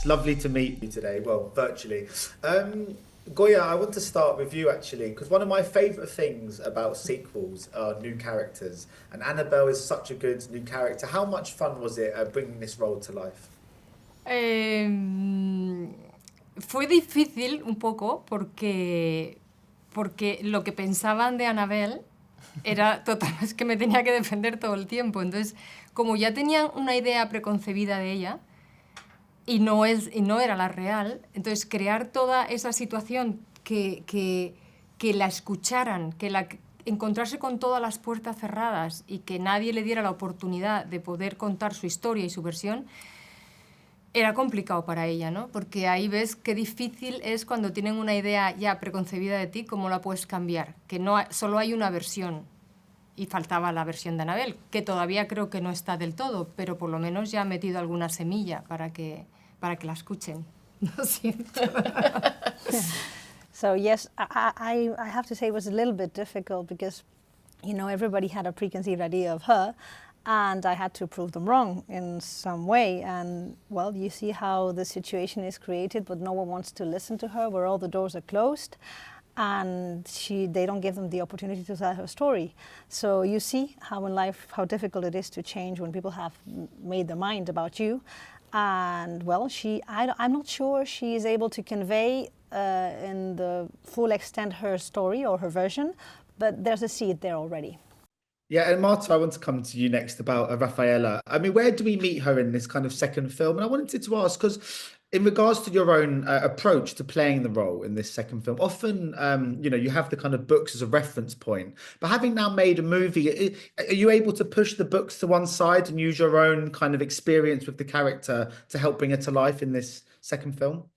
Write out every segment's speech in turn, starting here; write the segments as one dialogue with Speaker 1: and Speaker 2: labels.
Speaker 1: It's lovely to meet you today, well, virtually. Goya, I want to start with you actually, because one of my favourite things about sequels are new characters, and Annabelle is such a good new character. How much fun was it bringing this role to life?
Speaker 2: Em, Fue difícil un poco porque lo que pensaban de Annabelle era total, es que me tenía que defender todo el tiempo. Entonces, como ya tenían una idea preconcebida de ella y no era la real, entonces crear toda esa situación que la escucharan, encontrarse con todas las puertas cerradas y que nadie le diera la oportunidad de poder contar su historia y su versión, era complicado para ella, ¿no? Porque ahí ves qué difícil es cuando tienen una idea ya preconcebida de ti, cómo la puedes cambiar, que solo hay una versión. Y faltaba la versión de Annabelle, que todavía creo que no está del todo, pero por lo menos ya ha metido alguna semilla para que la escuchen. Lo siento.
Speaker 3: So yes, I have to say it was a little bit difficult because, you know, everybody had a preconceived idea of her, and I had to prove them wrong in some way. And well, you see how the situation is created, but no one wants to listen to her, where all the doors are closed, and they don't give them the opportunity to tell her story. So you see how in life, how difficult it is to change when people have made their mind about you. And well, I'm not sure she is able to convey in the full extent her story or her version, but there's a seed there already.
Speaker 1: Yeah, and Marta, I want to come to you next about Raffaella. I mean, where do we meet her in this kind of second film? And I wanted to ask, because in regards to your own approach to playing the role in this second film, often, you have the kind of books as a reference point. But having now made a movie, are you able to push the books to one side and use your own kind of experience with the character to help bring her to life in this second film?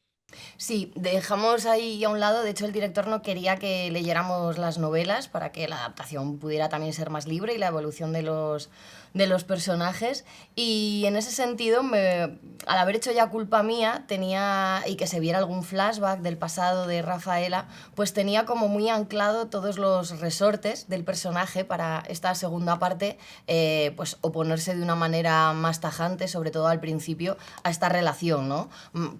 Speaker 4: Sí, dejamos ahí a un lado, de hecho el director no quería que leyéramos las novelas para que la adaptación pudiera también ser más libre y la evolución de los personajes, y en ese sentido, al haber hecho ya culpa mía, y que se viera algún flashback del pasado de Raffaella, pues tenía como muy anclado todos los resortes del personaje para esta segunda parte, pues oponerse de una manera más tajante, sobre todo al principio, a esta relación, ¿no?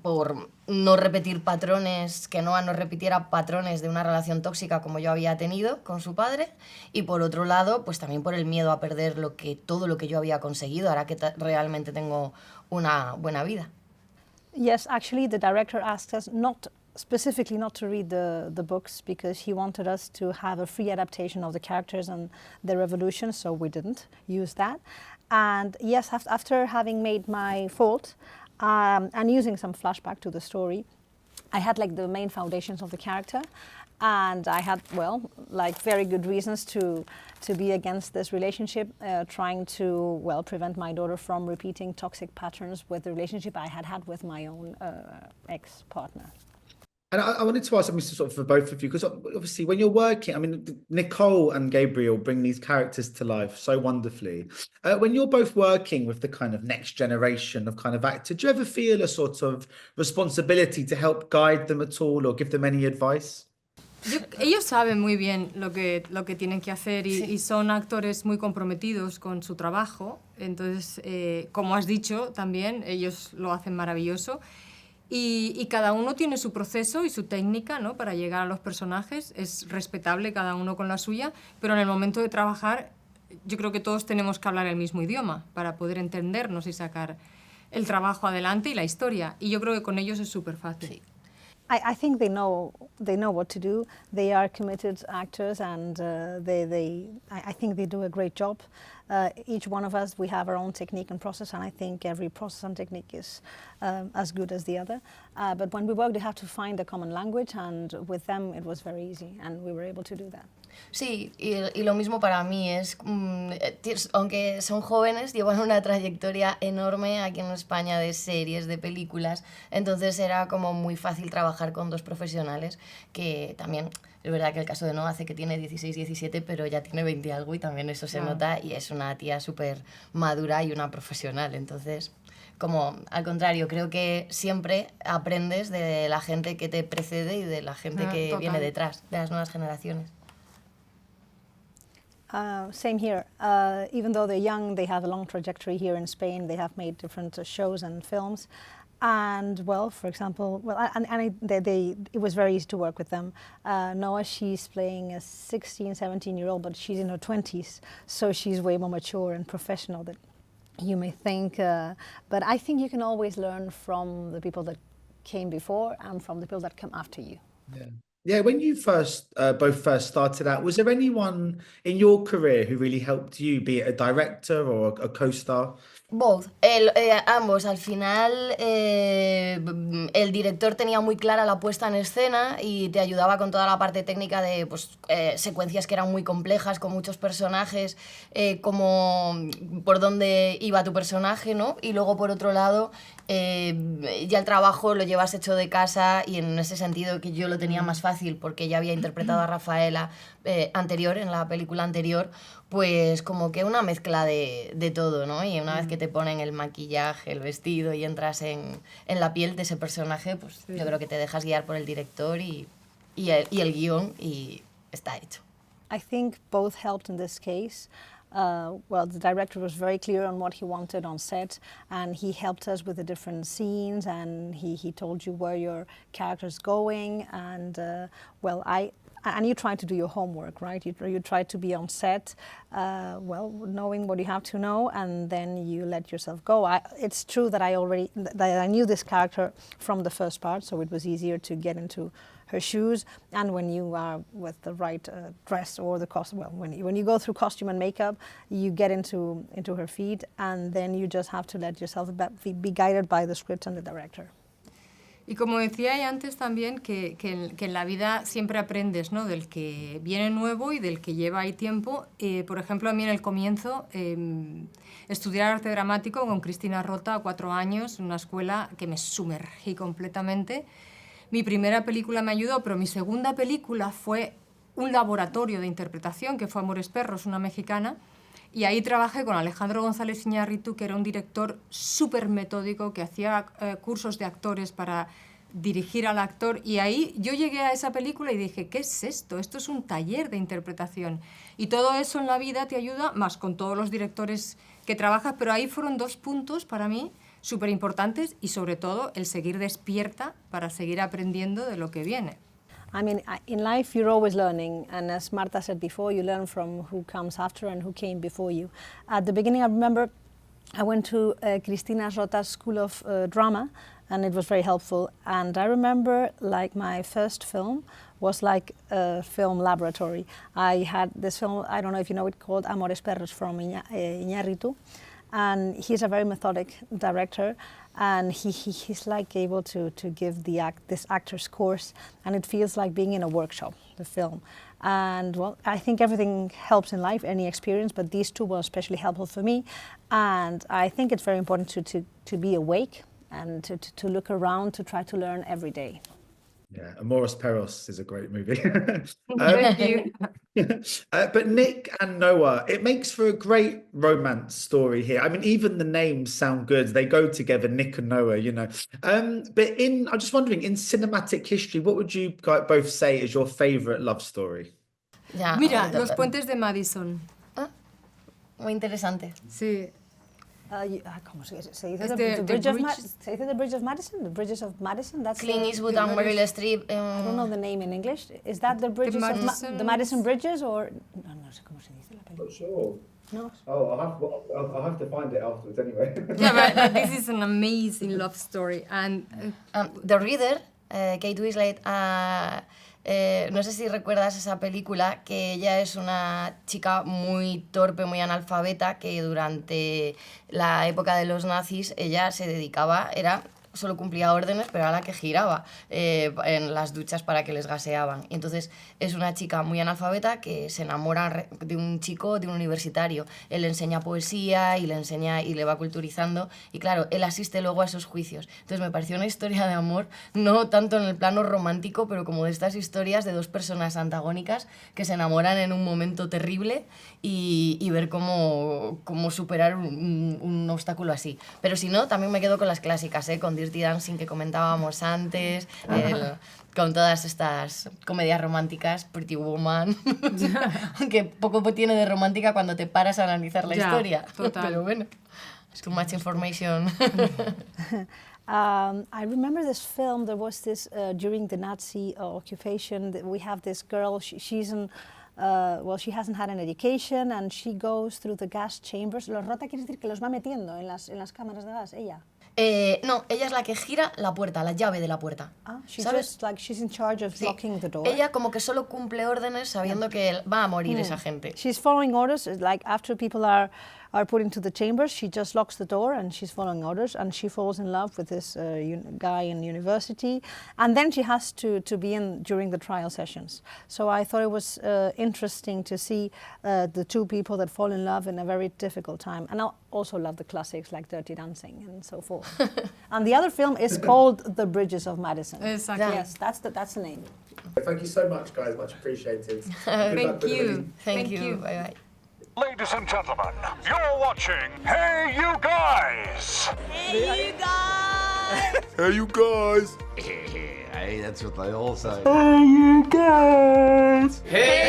Speaker 4: Por no repetir patrones, que Noah no repitiera patrones de una relación tóxica como yo había tenido con su padre, y por otro lado, pues también por el miedo a perder todo lo que yo había conseguido, ahora que realmente tengo una buena vida.
Speaker 3: Yes, actually the director asked us specifically not to read the books because he wanted us to have a free adaptation of the characters and their evolution, so we didn't use that. And yes, after having made my fault, and using some flashback to the story, I had like the main foundations of the character, and I had, well, like very good reasons to be against this relationship, trying to, well, prevent my daughter from repeating toxic patterns with the relationship I had with my own ex-partner.
Speaker 1: And I wanted to ask something sort of for both of you, because obviously when you're working, I mean, Nicole and Gabriel bring these characters to life so wonderfully. When you're both working with the kind of next generation of kind of actor, do you ever feel a sort of responsibility to help guide them at all or give them any advice?
Speaker 2: Ellos saben muy bien lo que tienen que hacer y son actores muy comprometidos con su trabajo. Entonces, como has dicho también, ellos lo hacen maravilloso. Y cada uno tiene su proceso y su técnica, ¿no?, para llegar a los personajes. Es respetable cada uno con la suya, pero en el momento de trabajar yo creo que todos tenemos que hablar el mismo idioma para poder entendernos y sacar el trabajo adelante y la historia. Y yo creo que con ellos es súper fácil.
Speaker 4: Sí.
Speaker 3: I think they know what to do. They are committed actors, and I think they do a great job. Each one of us, we have our own technique and process, and I think every process and technique is as good as the other. But when we work, they have to find a common language, and with them it was very easy, and we were able to do that.
Speaker 4: Sí, y lo mismo para mí es, aunque son jóvenes, llevan una trayectoria enorme aquí en España de series, de películas, entonces era como muy fácil trabajar con dos profesionales que también, es verdad que el caso de Noah hace que tiene 16, 17, pero ya tiene 20 algo y también eso se nota, y es una tía súper madura y una profesional, entonces, como al contrario, creo que siempre aprendes de la gente que te precede y de la gente que
Speaker 2: total.
Speaker 4: viene detrás, de las nuevas generaciones.
Speaker 3: Same here. Even though they're young, they have a long trajectory here in Spain. They have made different shows and films. And well, for example, it was very easy to work with them. Noah, she's playing a 16, 17-year-old, but she's in her 20s, so she's way more mature and professional than you may think. But I think you can always learn from the people that came before and from the people that come after you.
Speaker 1: Yeah. Yeah, when you both first started out, was there anyone in your career who really helped you, be it a director or a co-star?
Speaker 4: Both, ambos. Al final, el director tenía muy clara la puesta en escena y te ayudaba con toda la parte técnica de pues, secuencias que eran muy complejas, con muchos personajes, como por dónde iba tu personaje, ¿no? Y luego, por otro lado, ya el trabajo lo llevas hecho de casa, y en ese sentido que yo lo tenía más fácil porque ya había interpretado a Rafaela en la película anterior, pues como que una mezcla de todo, ¿no? Y una vez que te ponen el maquillaje, el vestido y entras en la piel de ese personaje, pues yo creo que te dejas guiar por el director y el guión, y está hecho.
Speaker 3: I think both helped in this case. Well, the director was very clear on what he wanted on set, and he helped us with the different scenes, and he told you where your character's going, and and you try to do your homework, right? You try to be on set, knowing what you have to know, and then you let yourself go. It's true that I knew this character from the first part, so it was easier to get into her shoes. And when you are with the right dress or the costume, when you go through costume and makeup, you get into her feet, and then you just have to let yourself be guided by the script and the director.
Speaker 2: Y como decía antes también, que en la vida siempre aprendes, ¿no? Del que viene nuevo y del que lleva ahí tiempo. Por ejemplo, a mí en el comienzo, estudiar arte dramático con Cristina Rota a 4 años, en una escuela que me sumergí completamente. Mi primera película me ayudó, pero mi segunda película fue un laboratorio de interpretación, que fue Amores Perros, una mexicana, y ahí trabajé con Alejandro González Iñárritu, que era un director súper metódico, que hacía cursos de actores para dirigir al actor, y ahí yo llegué a esa película y dije, ¿qué es esto? Esto es un taller de interpretación. Y todo eso en la vida te ayuda, más con todos los directores que trabajas, pero ahí fueron 2 puntos para mí súper importantes, y sobre todo el seguir despierta para seguir aprendiendo de lo que viene.
Speaker 3: I mean, in life you're always learning, and as Marta said before, you learn from who comes after and who came before you. At the beginning, I remember I went to Cristina Rota's School of Drama, and it was very helpful. And I remember, like, my first film was like a film laboratory. I had this film, I don't know if you know it, called Amores Perros from Iñárritu. And he's a very methodic director, and he's like able to give this actor's course, and it feels like being in a workshop, the film. And well, I think everything helps in life, any experience, but these 2 were especially helpful for me. And I think it's very important to be awake and to look around, to try to learn every day.
Speaker 1: Yeah, Amores Perros is a great movie.
Speaker 2: Thank you.
Speaker 1: But Nick and Noah, it makes for a great romance story here. I mean, even the names sound good. They go together, Nick and Noah, you know. But I'm just wondering, in cinematic history, what would you both say is your favorite love story?
Speaker 4: Ya,
Speaker 2: Mira, Los Puentes de Madison.
Speaker 4: Muy interesante.
Speaker 2: Sí.
Speaker 3: ¿Cómo se dice? ¿Se dice the Bridge of Madison? The Bridges of Madison? That's
Speaker 4: Clint Eastwood and Meryl Streep.
Speaker 3: I don't know the name in English. Is that the Bridges the Madison Bridges, or no sé cómo se dice la película?
Speaker 1: Not sure.
Speaker 3: No.
Speaker 1: Oh, I'll have to find it afterwards anyway.
Speaker 2: Yeah, but this is an amazing love story. And
Speaker 4: The Reader, Kate Winslet, no sé si recuerdas esa película, que ella es una chica muy torpe, muy analfabeta, que durante la época de los nazis ella se dedicaba, solo cumplía órdenes, pero era la que giraba en las duchas para que les gaseaban. Y entonces es una chica muy analfabeta que se enamora de un chico, de un universitario. Él le enseña poesía y le enseña y le va culturizando. Y claro, él asiste luego a esos juicios. Entonces me pareció una historia de amor, no tanto en el plano romántico, pero como de estas historias de 2 personas antagónicas que se enamoran en un momento terrible, y ver cómo superar un obstáculo así. Pero si no, también me quedo con las clásicas, con Dirty Dancing, que comentábamos antes, con todas estas comedias románticas, Pretty Woman, que poco tiene de romántica cuando te paras a analizar la historia.
Speaker 2: Total.
Speaker 4: Pero bueno. Too much information.
Speaker 3: I remember this film. There was this during the Nazi occupation. We have this girl. She's in. Well, she hasn't had an education, and she goes through the gas chambers. Los rota quiere decir que los va metiendo en las cámaras de gas. Ella.
Speaker 4: No, ella es la que gira la puerta, la llave de la puerta.
Speaker 3: She's
Speaker 4: ¿sabes?
Speaker 3: just like she's in charge of locking the door.
Speaker 4: Ella como que solo cumple órdenes sabiendo que va a morir esa gente.
Speaker 3: She's following orders. Like after people are put into the chambers, she just locks the door and she's following orders. And she falls in love with this guy in university. And then she has to be in during the trial sessions. So I thought it was interesting to see the two people that fall in love in a very difficult time. And I also love the classics like Dirty Dancing and so forth. And the other film is called The Bridges of Madison.
Speaker 2: Exactly.
Speaker 3: Yes, that's the name.
Speaker 1: Thank you so much, guys. Much appreciated.
Speaker 2: Thank you.
Speaker 4: Thank you. Bye bye.
Speaker 5: Ladies and gentlemen, you're watching Hey You Guys!
Speaker 6: Hey, you guys!
Speaker 5: Hey You Guys!
Speaker 7: Hey, that's what they all say.
Speaker 5: Hey You Guys!
Speaker 7: Hey,